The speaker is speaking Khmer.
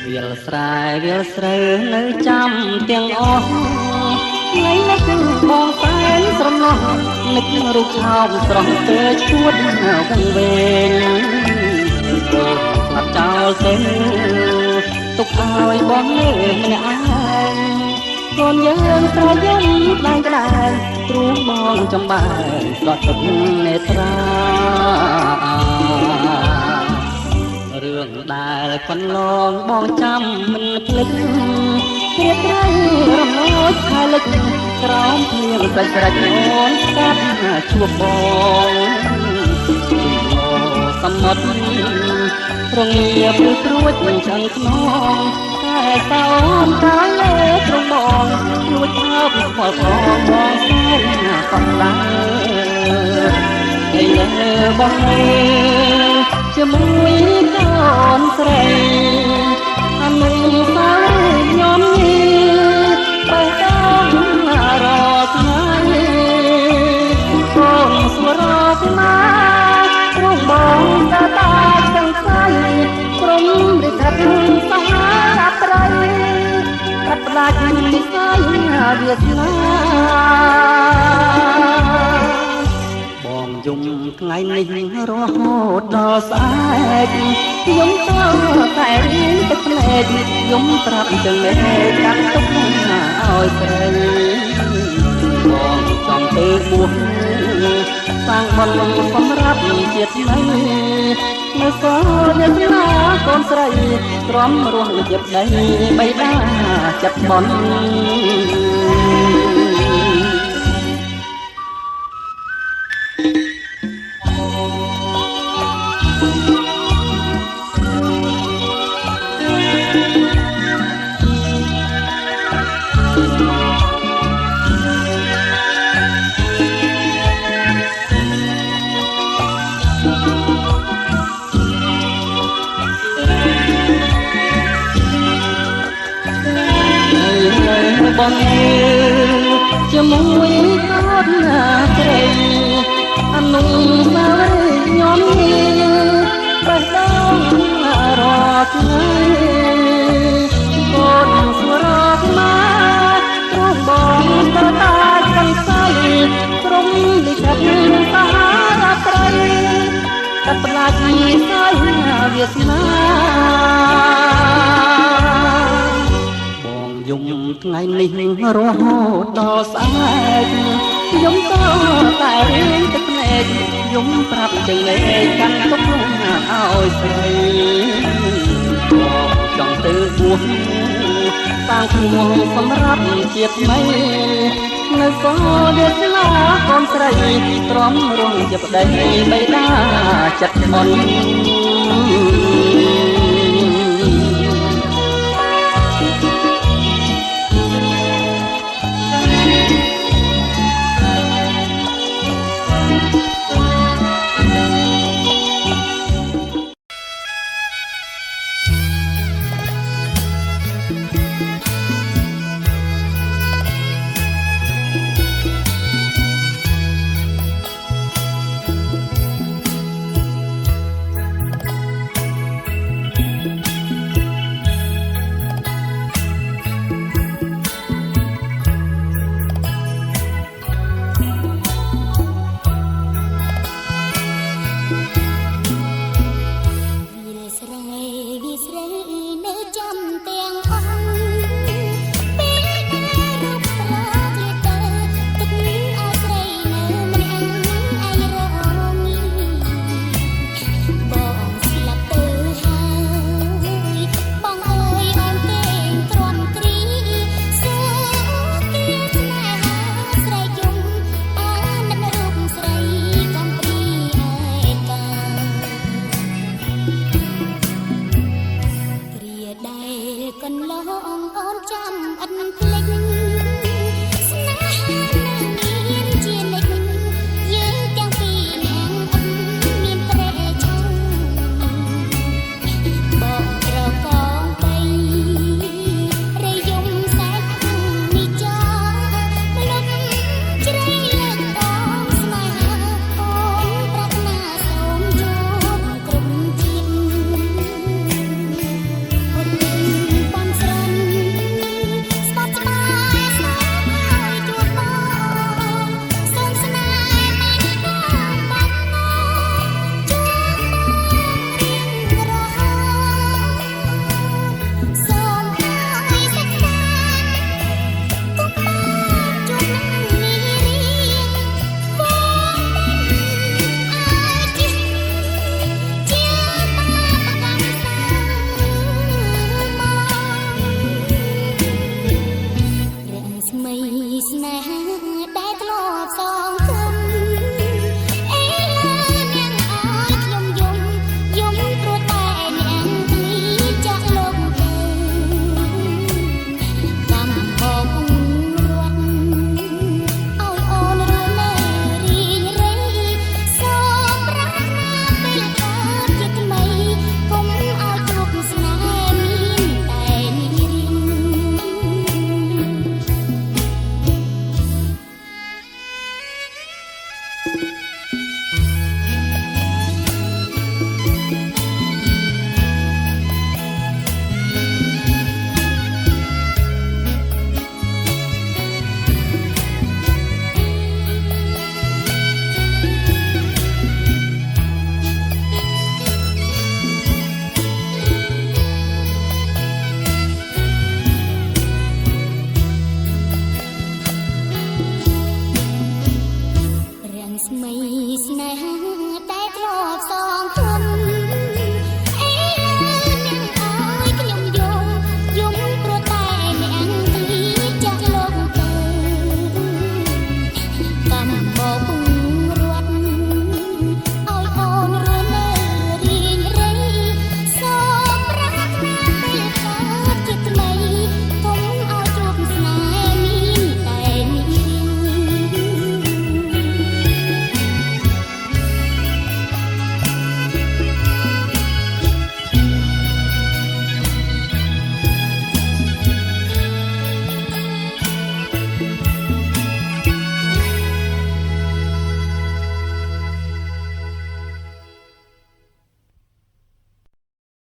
វាលស្រែវាលស្រូវនៅចាំទាំងអស់ថ្ងៃនេះគឺបងសែនស្រណោះនឹករូបឆោមស្រស់ទៅជួតវងវែងអូនស្លាប់ចោលទៅទុកឲ្យបងនៅម្នាក់ឯងកូនយើងស្រយំដាច់ដាច់ទ្រូងបងចំបែកដកទឹកនេត្រារឿងដែលកន្លងបងចាំមិនភ្លេចព្រាត្រីរំលោចខែលិចក្រោមភ្លៀងស្រាច់ស្រាច់អូនស្កាត់ជួបបងសមុទ្ររងាព្រឺព្រួចមិនឆ្អឹងខ្នងតែតោនកាយលេត្រង់បងលួចថើបស្គាល់ផងបងសែនកំដៅឯលើបងជាមួយកូនស្រីអនុស្សាវរីយ៍ញោមញីបើដល់រកថ្ងៃកូនស្វរកណារងបងតាតាទាំងស្អីព្រមរិទ្ធិសាត្រីកាត់ផ្ដាច់និស័យវាសនាយំថ្ងៃនេះរហូតដល់ស្អែកយំតតែរៀងទឹកភ្នែកយំប្រាប់ចឹងឯងកាត់ទុកឲ្យស្រីបងចំទៅបួសសាងបុណ្យសម្រាប់ជាតិនេះនៅសល់អ្នកណាកូនស្រីទ្រាំរស់ជាប្តីបៃតាចិត្តបន់បងជាមួយកូនស្រីអនុស្សាវរីយ៍ញោមញីបេះដូងរកថ្ងៃកូនស្វរកណាទ្រង់បងទៅតាទាំងស្អីព្រមលិខិតសាត្រីកាត់ផ្ដាច់និស័យវាសនាយំថ្ងៃនេះរហូតដល់ស្អែកយំតតែរៀងទឹកភ្នែកយំប្រាប់ចឹងឯងកាន់ទុកឲ្យស្រីបងចង់ទៅបួសតាំងខ្លួនសម្រាប់ជាតិថ្មីនៅសល់វាស្លាកូនស្រីទ្រាំរងជាប្តីបៃតាចិត្តបន់កន្លងអូនចាំអត់ភ្លេច